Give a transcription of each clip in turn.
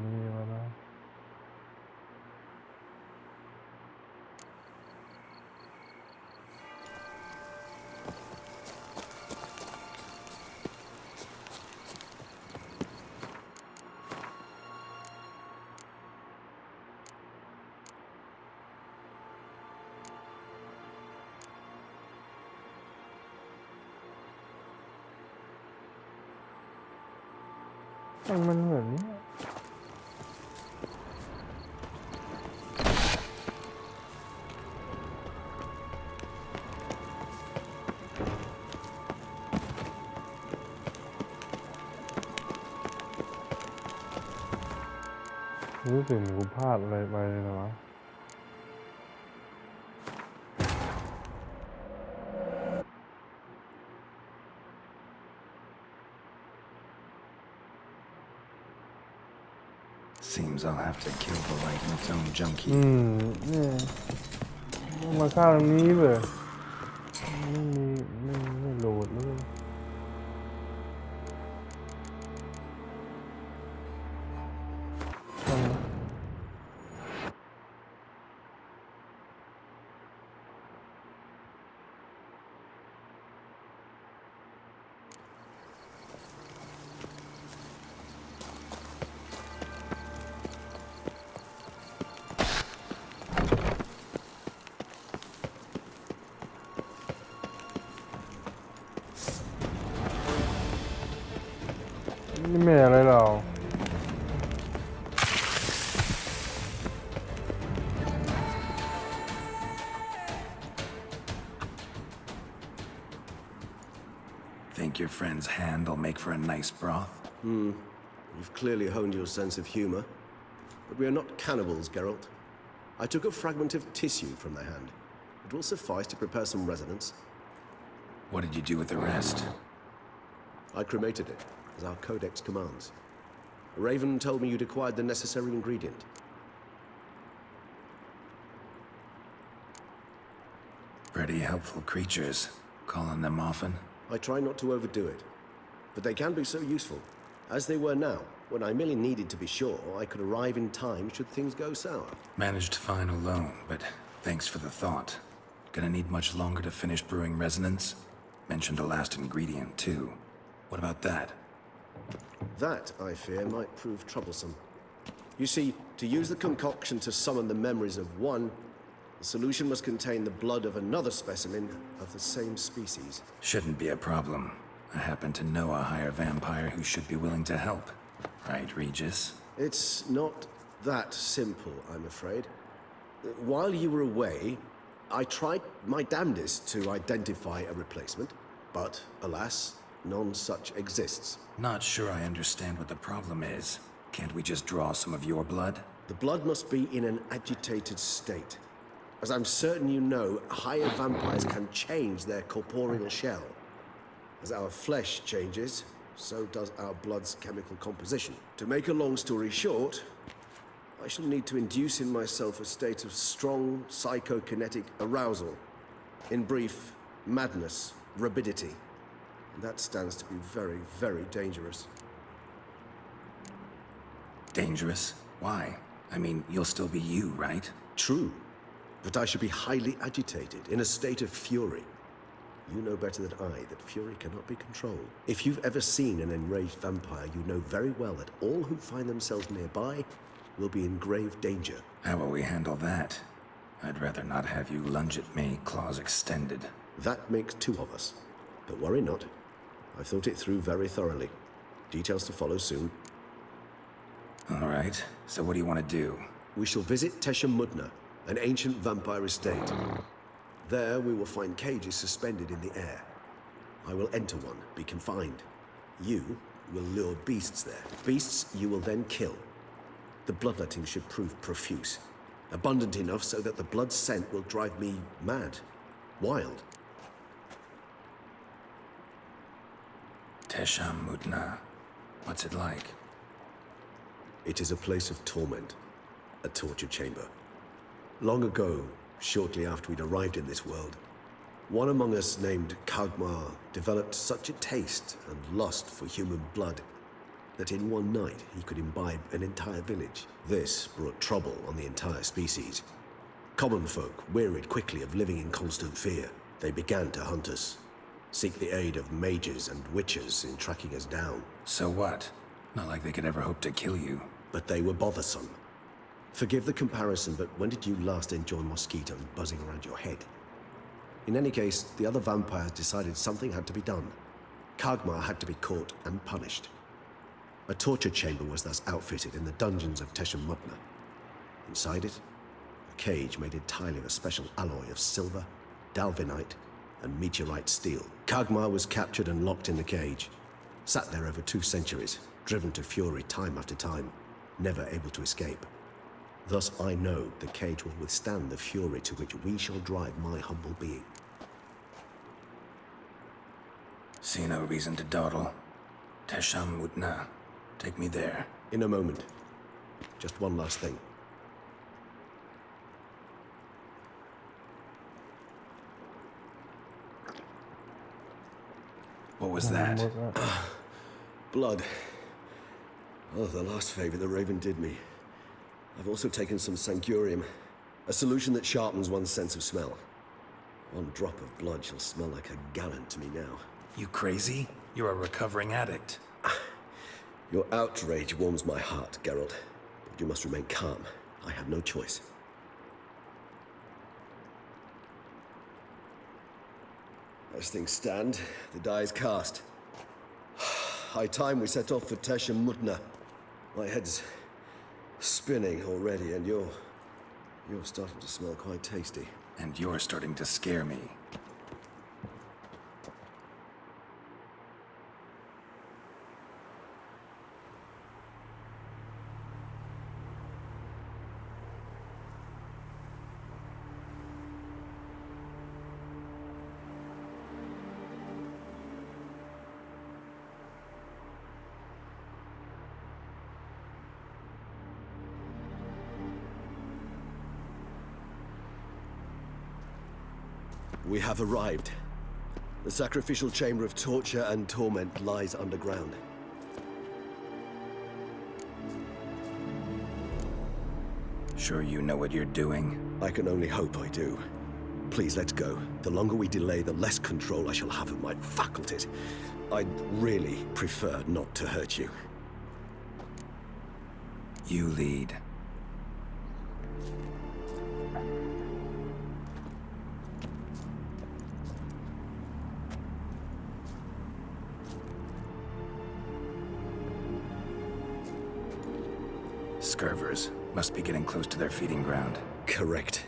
นี่มาแล้วมันเหมือนรู้สึกกูพลาดอะไรไปเลยวะ Seems I'll have to kill the light in its own junkie. เนี่ยมาฆ่าตรงนี้เลยไม่โหลดเลยนี่แม่อะไรเรา Think your friend's hand will make for a nice broth? You've clearly honed your sense of humor. But we are not cannibals, Geralt. I took a fragment of tissue from their hand. It will suffice to prepare some resonance. What did you do with the rest? I cremated it, as our codex commands. Raven told me you'd acquired the necessary ingredient. Pretty helpful creatures. Calling them often? I try not to overdo it. But they can be so useful. As they were now, when I merely needed to be sure I could arrive in time should things go sour. Managed fine alone, but thanks for the thought. Gonna need much longer to finish brewing resonance? Mentioned a last ingredient, too. What about that? That, I fear, might prove troublesome. You see, to use the concoction to summon the memories of one, the solution must contain the blood of another specimen of the same species. Shouldn't be a problem. I happen to know a higher vampire who should be willing to help. Right, Regis? It's not that simple, I'm afraid. While you were away, I tried my damnedest to identify a replacement, but alas, none such exists. Not sure I understand what the problem is. Can't we just draw some of your blood? The blood must be in an agitated state. As I'm certain you know, higher vampires can change their corporeal shell. As our flesh changes, so does our blood's chemical composition. To make a long story short, I shall need to induce in myself a state of strong psychokinetic arousal. In brief, madness, rabidity. And that stands to be very, very dangerous. Dangerous? Why? I mean, you'll still be you, right? True. But I should be highly agitated, in a state of fury. You know better than I that fury cannot be controlled. If you've ever seen an enraged vampire, you know very well that all who find themselves nearby will be in grave danger. How will we handle that? I'd rather not have you lunge at me, claws extended. That makes two of us. But worry not. I've thought it through very thoroughly. Details to follow soon. All right, so what do you want to do? We shall visit Tesha Mudna, an ancient vampire estate. There we will find cages suspended in the air. I will enter one, be confined. You will lure beasts there. Beasts you will then kill. The bloodletting should prove profuse. Abundant enough so that the blood scent will drive me mad. Wild. Tesha Mudna. What's it like? It is a place of torment. A torture chamber. Long ago, shortly after we'd arrived in this world, one among us named Kagmar developed such a taste and lust for human blood that in one night he could imbibe an entire village. This brought trouble on the entire species. Common folk wearied quickly of living in constant fear. They began to hunt us, seek the aid of mages and witches in tracking us down. So what? Not like they could ever hope to kill you. But they were bothersome. Forgive the comparison, but when did you last enjoy mosquitoes buzzing around your head? In any case, the other vampires decided something had to be done. Kagmar had to be caught and punished. A torture chamber was thus outfitted in the dungeons of Teshem Mutna. Inside it, a cage made entirely of a special alloy of silver, dalvinite, and meteorite steel. Kagmar was captured and locked in the cage. Sat there over 2 centuries, driven to fury time after time, never able to escape. Thus I know the cage will withstand the fury to which we shall drive my humble being. See no reason to dawdle. Teshem Mutna. Take me there. In a moment. Just one last thing. What was that? What was that? Blood. Oh, the last favor the Raven did me. I've also taken some Sancurium, a solution that sharpens one's sense of smell. One drop of blood shall smell like a gallon to me now. You crazy? You're a recovering addict. Your outrage warms my heart, Geralt. But you must remain calm. I have no choice. As things stand, the die is cast. High time we set off for Teshem Mutna. My head's spinning already, and you're starting to smell quite tasty. And you're starting to scare me. We have arrived. The sacrificial chamber of torture and torment lies underground. Sure you know what you're doing? I can only hope I do. Please, let's go. The longer we delay, the less control I shall have of my faculties. I'd really prefer not to hurt you. You lead. Scurvers must be getting close to their feeding ground. Correct.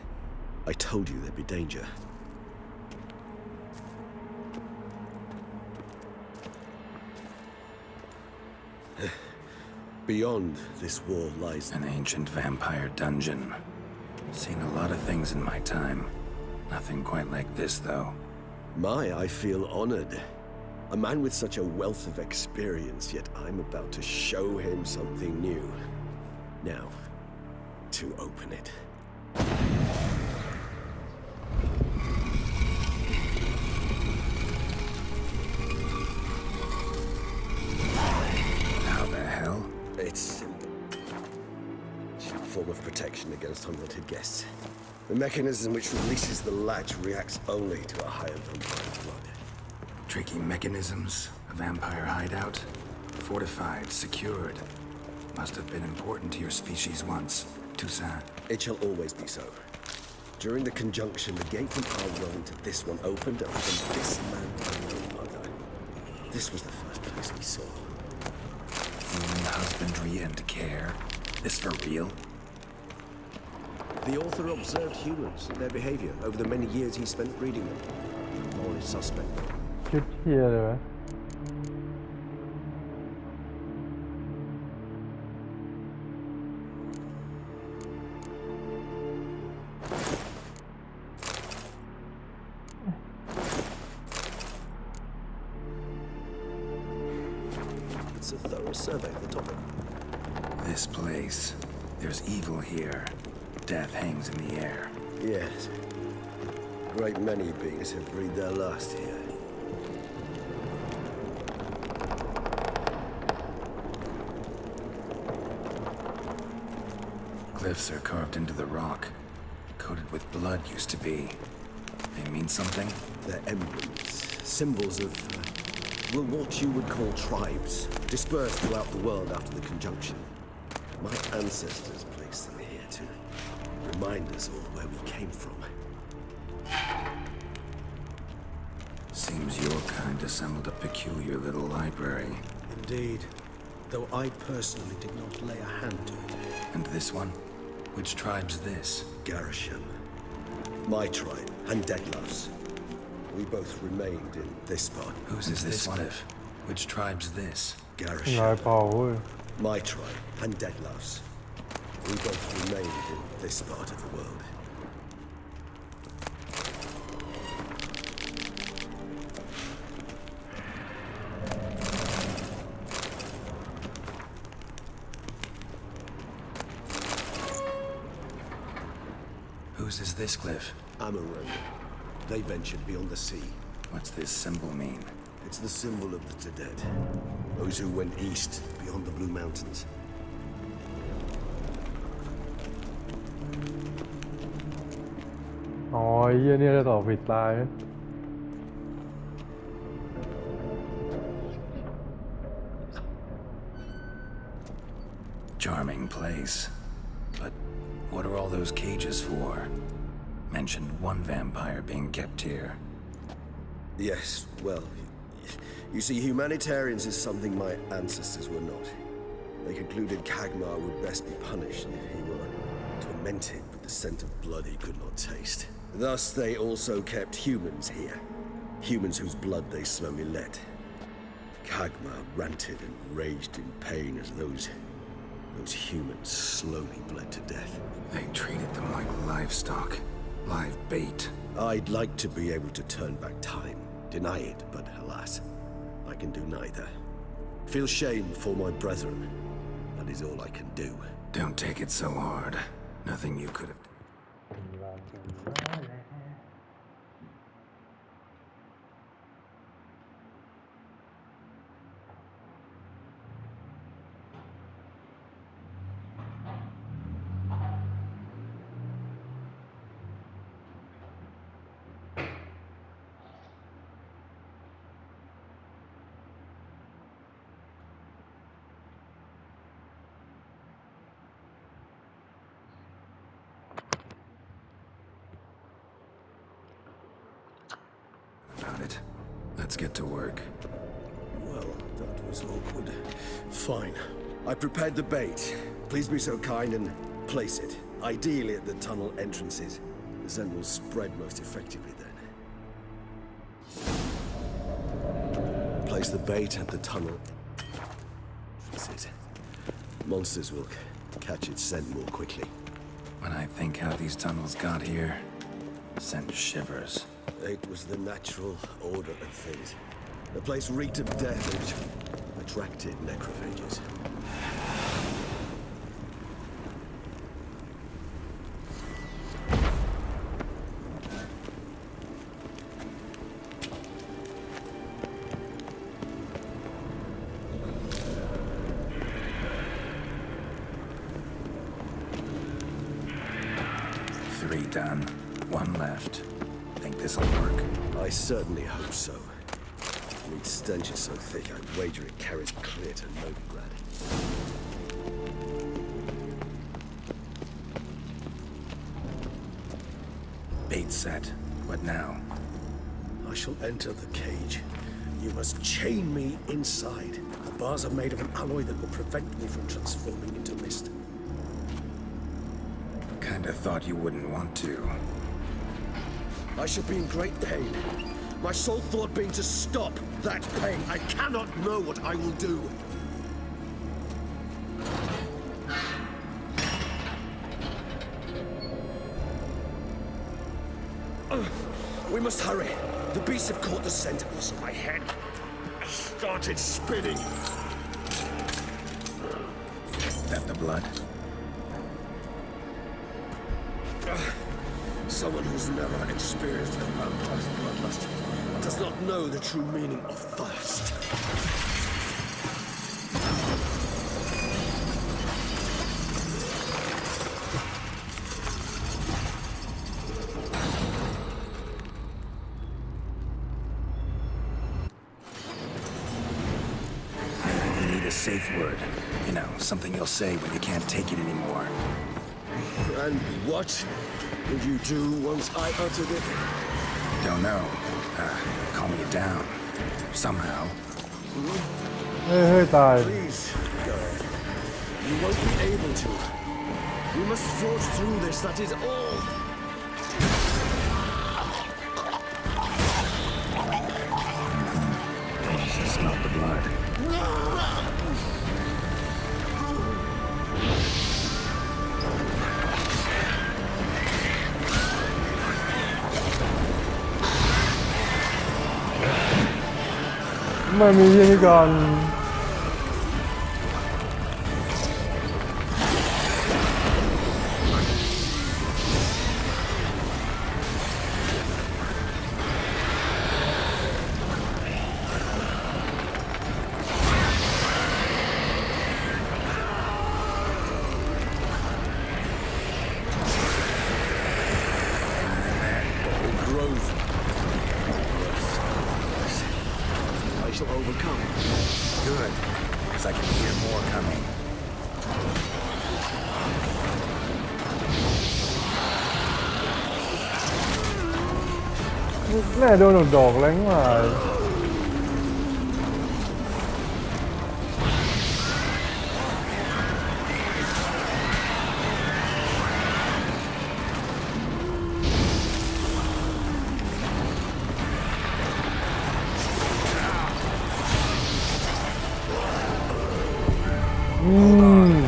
I told you there'd be danger. Beyond this wall lies An ancient vampire dungeon. Seen a lot of things in my time. Nothing quite like this, though. I feel honored. A man with such a wealth of experience, yet I'm about to show him something new. Now, to open it. How the hell? It's a form of protection against unwanted guests. The mechanism which releases the latch reacts only to a higher vampire's blood. Tricky mechanisms, a vampire hideout. Fortified, secured. Must have been important to your species once, Toussaint. It shall always be so. During the conjunction, the gate from our realm to this one opened up from this land to no other. This was the first place we saw. Human husbandry and care. This for real? The author observed humans, their behavior, over the many years he spent reading them. All is suspect. ชุดเฮียเลยวะ It's a thorough survey of the topic. This place. There's evil here. Death hangs in the air. Yes. A great many beings have breathed their last here. glyphs are carved into the rock. Coated with blood used to be. They mean something? They're emblems, symbols of, well, what you would call tribes, dispersed throughout the world after the conjunction. My ancestors placed them here to remind us all where we came from. Seems your kind assembled a peculiar little library. Indeed, though I personally did not lay a hand to it. And this one? Which tribe's this? Garisham. My tribe, and Deadloves. We both remained in this part. Whose is this one? Which tribe's this? นาย Garisham. เปล่าเว้ย My tribe, and Deadloves. We both remained in this part of the world. Whose is this glyph? Amaran. They ventured beyond the sea. What's this symbol mean? It's the symbol of the Tedet. Those who went east, beyond the Blue Mountains. อ๋อไอ้เหี้ยเนี่ยจะตอบผิดตาย Charming place. But what are all those cages for? Mentioned one vampire being kept here. Yes, well, you see, humanitarians is something my ancestors were not. They concluded Kagmar would best be punished if he were tormented with the scent of blood he could not taste. Thus, they also kept humans here. Humans whose blood they slowly let. Kagmar ranted and raged in pain as those humans slowly bled to death. They treated them like livestock. Live bait. I'd like to be able to turn back time, deny it, but alas, I can do neither. Feel shame for my brethren. That is all I can do. Don't take it so hard. Nothing you could have... about it. Let's get to work. Well, that was awkward. Fine. I prepared the bait. Please be so kind and place it. Ideally at the tunnel entrances. The scent will spread most effectively then. Place the bait at the tunnel entrances. Monsters will catch its scent more quickly. When I think how these tunnels got here, send shivers. It was the natural order of things. The place reeked of death, which attracted necrophages. Three done. One left. Think this'll work? I certainly hope so. Its stench is so thick, I'd wager it carries clear to Novigrad. Bait set. What now? I shall enter the cage. You must chain me inside. The bars are made of an alloy that will prevent me from transforming into mist. Kinda thought you wouldn't want to. I shall be in great pain. My sole thought being to stop that pain. I cannot know what I will do. We must hurry. The beasts have caught the scent also my head. I started spinning. That the blood? Someone who's never experienced a vampire's bloodlust does not know the true meaning of thirst. safe word. You know, something you'll say when you can't take it anymore. And what would you do once I uttered it? Don't know. Calm you down. Somehow. เฮ้ยเฮ้ยตาย Please, girl. You won't be able to. We must forge through this, that is all. I smell the blood. ไม่มีวิธีการ Grove. I shall overcome. Good. Because I can hear more coming. แม่โดนดอกแรงมา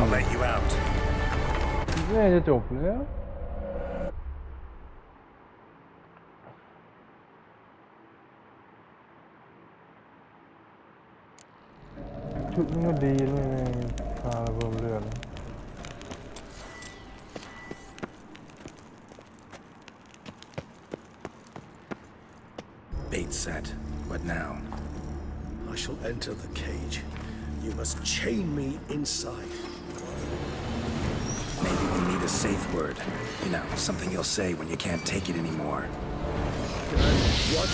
I'll let you out. แม่จะจบแล้วชุดนี้ก็ดีเลยพาระเบิดเลือด Bait set. What now? I shall enter the cage. You must chain me inside. Maybe we need a safe word. You know, something you'll say when you can't take it anymore. And what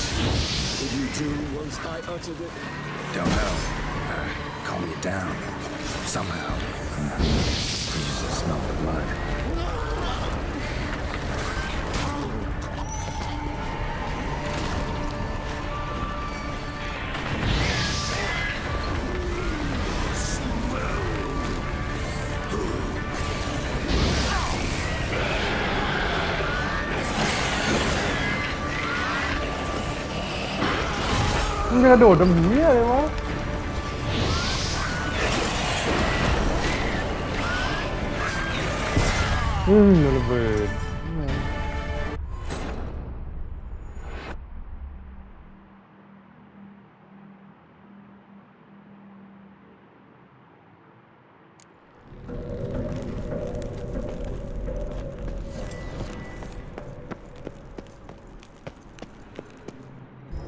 would you do once I uttered it? Don't know. Calm you down. Somehow. I smell the blood. มันจะกระโดดทำเหี้ยอะไรวะระเบิด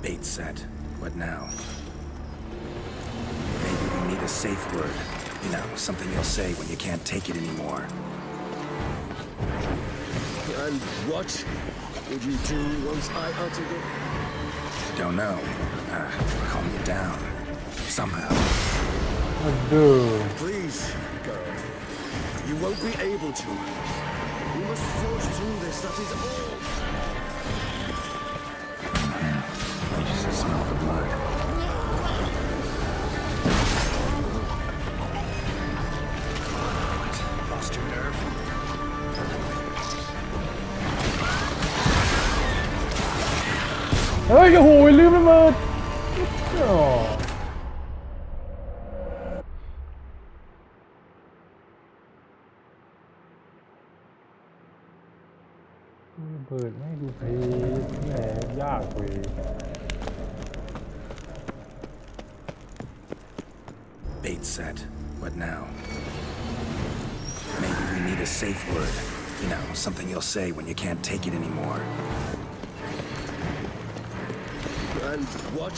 Bait set. What now? Maybe we need a safe word. You know, something you'll say when you can't take it anymore. And what would you do once I uttered it? Don't know. Calm you down. Somehow. เด้อ Please, girl. You won't be able to. We must forge through this, that is all. I smell the blood. What? Lost your nerve? เฮ้ยโอ้โหลืมระเบิดอ๋อระเบิดไม่ดูเพลแหมยากเว้ย Bait set. What now? Maybe we need a safe word. You know, something you'll say when you can't take it anymore. And what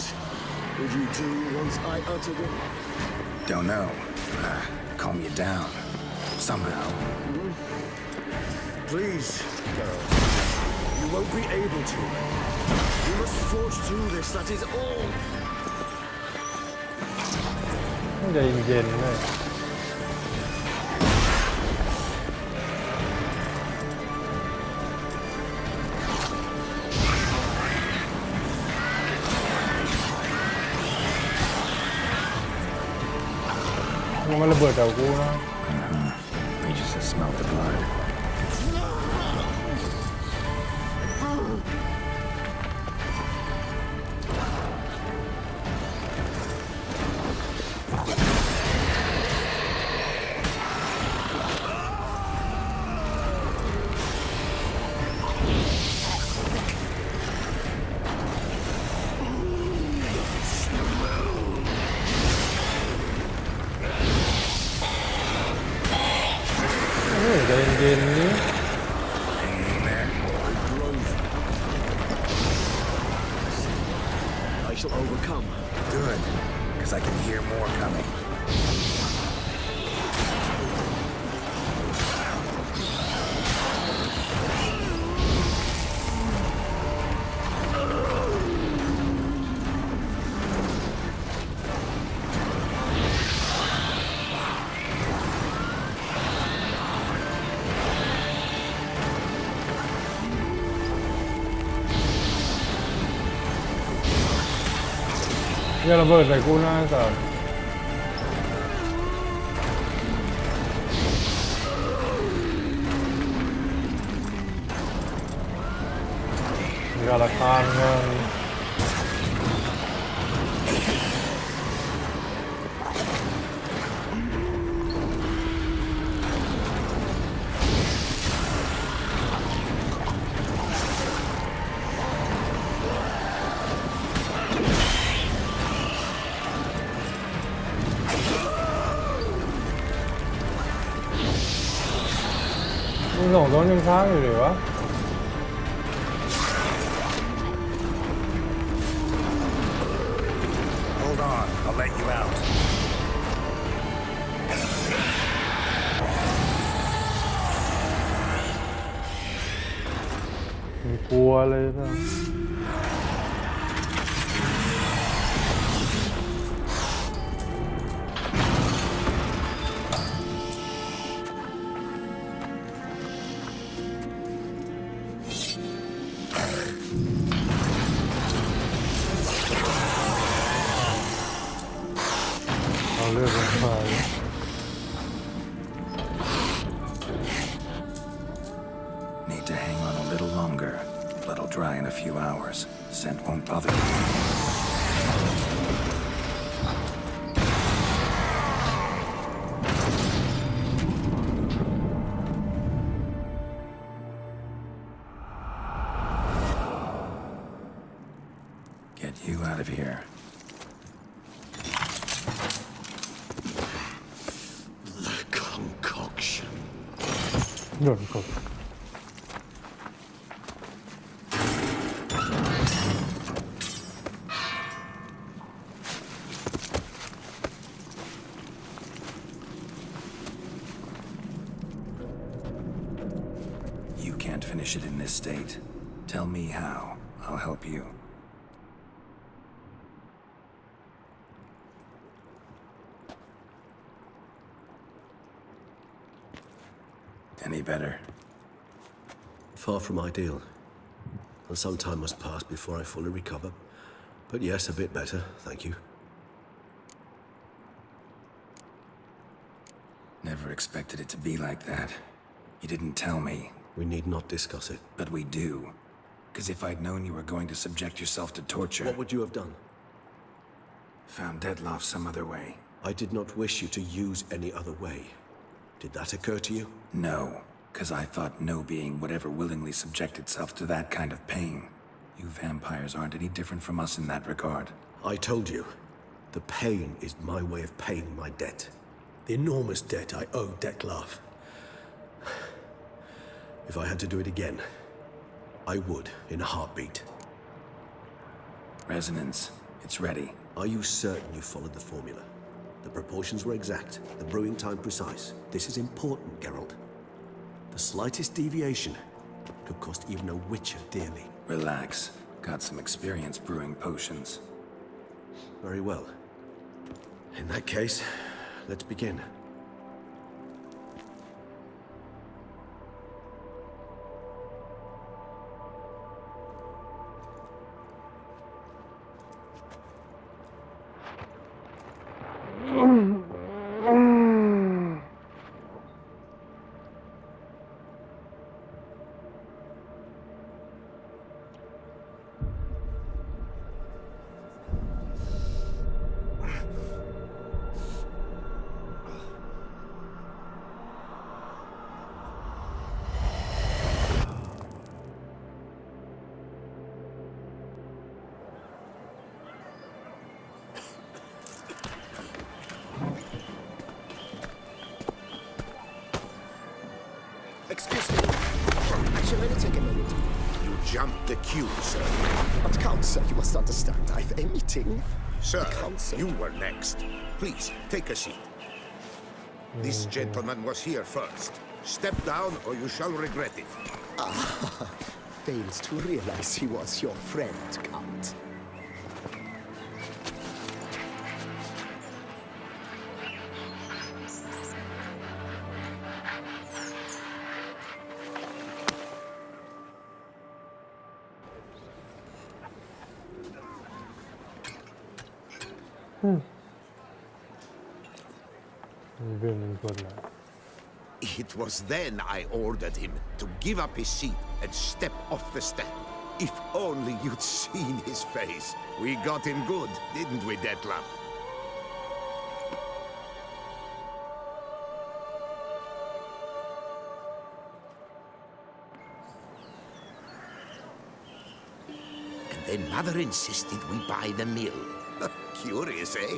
would you do once I uttered it? Don't know. Calm you down. Somehow. Please, girl. You won't be able to. We must forge through this, that is all. ต้องใจเย็นๆเลยมันระเบิดแถวกูนะ He just has smelled the blood.ใจเย็นๆนี่ Hanging in there. I shall overcome. Good, because I can hear more coming.อย่าระเบิดใส่กูนะสัสอย่าละคานเงินมึงส่งต้นยังช้างอยู่เลยวะ Hold on, I'll let you out. มึงกลัวเลยนะ เอาเลือดลงไป Need to hang on a little longer. Blood'll dry in a few hours. Scent won't bother you. Get you out of here. The concoction. หย่อนกด You can't finish it in this state. Tell me how. I'll help you. Any better? Far from ideal. And some time must pass before I fully recover. But yes, a bit better, thank you. Never expected it to be like that. You didn't tell me. We need not discuss it. But we do. Because if I'd known you were going to subject yourself to torture... What would you have done? Found Deadloff some other way. I did not wish you to use any other way. Did that occur to you? No. Because I thought no being would ever willingly subject itself to that kind of pain. You vampires aren't any different from us in that regard. I told you. The pain is my way of paying my debt. The enormous debt I owe Dettlaff. If I had to do it again, I would, in a heartbeat. Resonance. It's ready. Are you certain you followed the formula? The proportions were exact, the brewing time precise. This is important, Geralt. The slightest deviation could cost even a witcher dearly. Relax. Got some experience brewing potions. Very well. In that case, let's begin. Excuse me. Actually, let me take a minute. You jumped the queue, sir. But Count, sir, you must understand. I've a meeting. Sir, Counsel. you were next. Please, take a seat. This gentleman was here first. Step down or you shall regret it. Fails to realize he was your friend, Count.มีเรื่องหนึ่งคนละ It was then I ordered him to give up his seat and step off the step. If only you'd seen his face. We got him good, didn't we, Detlef? And then Mother insisted we buy the mill. Curious, eh?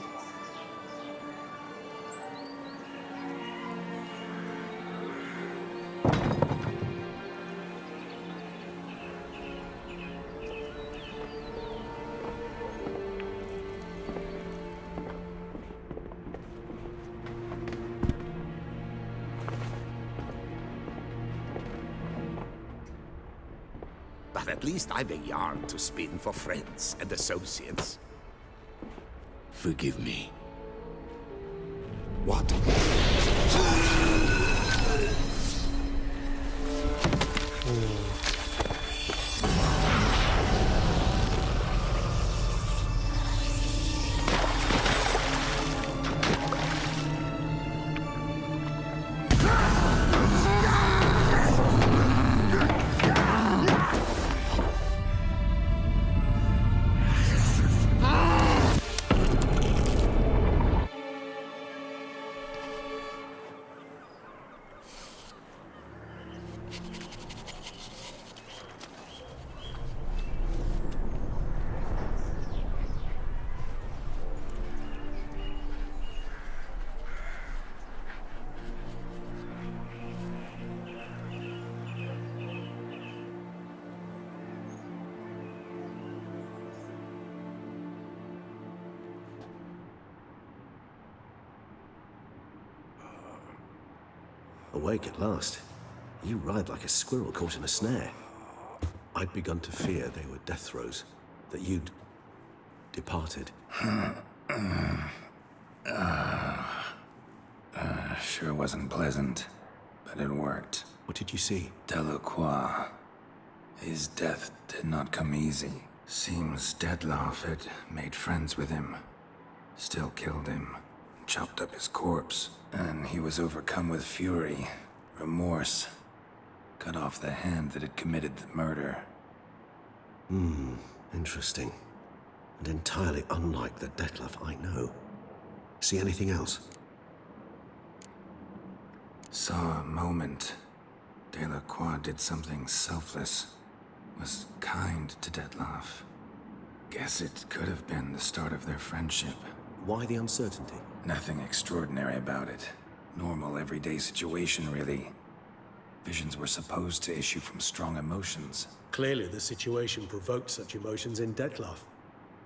But at least I've a yarn to spin for friends and associates. Forgive me. What? Awake at last. You ride like a squirrel caught in a snare. I'd begun to fear they were death throes, that you'd departed. Sure wasn't pleasant, but it worked. What did you see? Delacroix. His death did not come easy. Seems Detlef had made friends with him. Still killed him. Chopped up his corpse. And he was overcome with fury, remorse. Cut off the hand that had committed the murder. Interesting. And entirely unlike the Detlef I know. See anything else? Saw a moment. Delacroix did something selfless. Was kind to Detlef. Guess it could have been the start of their friendship. Why the uncertainty? Nothing extraordinary about it. Normal, everyday situation, really. Visions were supposed to issue from strong emotions. Clearly, the situation provoked such emotions in Detlef.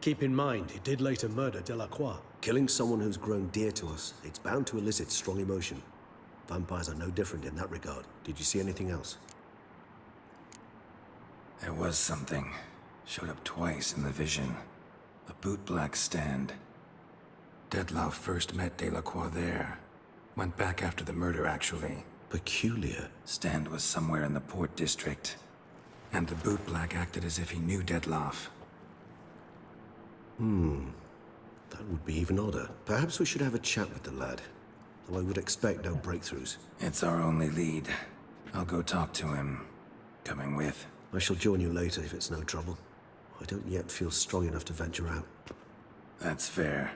Keep in mind, he did later murder Delacroix. Killing someone who's grown dear to us, it's bound to elicit strong emotion. Vampires are no different in that regard. Did you see anything else? There was something. Showed up twice in the vision. A bootblack stand. Dettlaff first met Delacroix there. Went back after the murder, actually. Peculiar. Stand was somewhere in the port district. And the bootblack acted as if he knew Dettlaff. That would be even odder. Perhaps we should have a chat with the lad. Though I would expect no breakthroughs. It's our only lead. I'll go talk to him. Coming with. I shall join you later if it's no trouble. I don't yet feel strong enough to venture out. That's fair.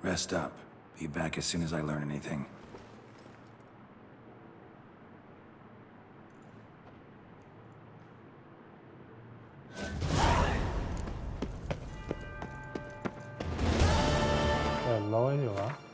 Rest up. Be back as soon as I learn anything. $800 เหรอวะ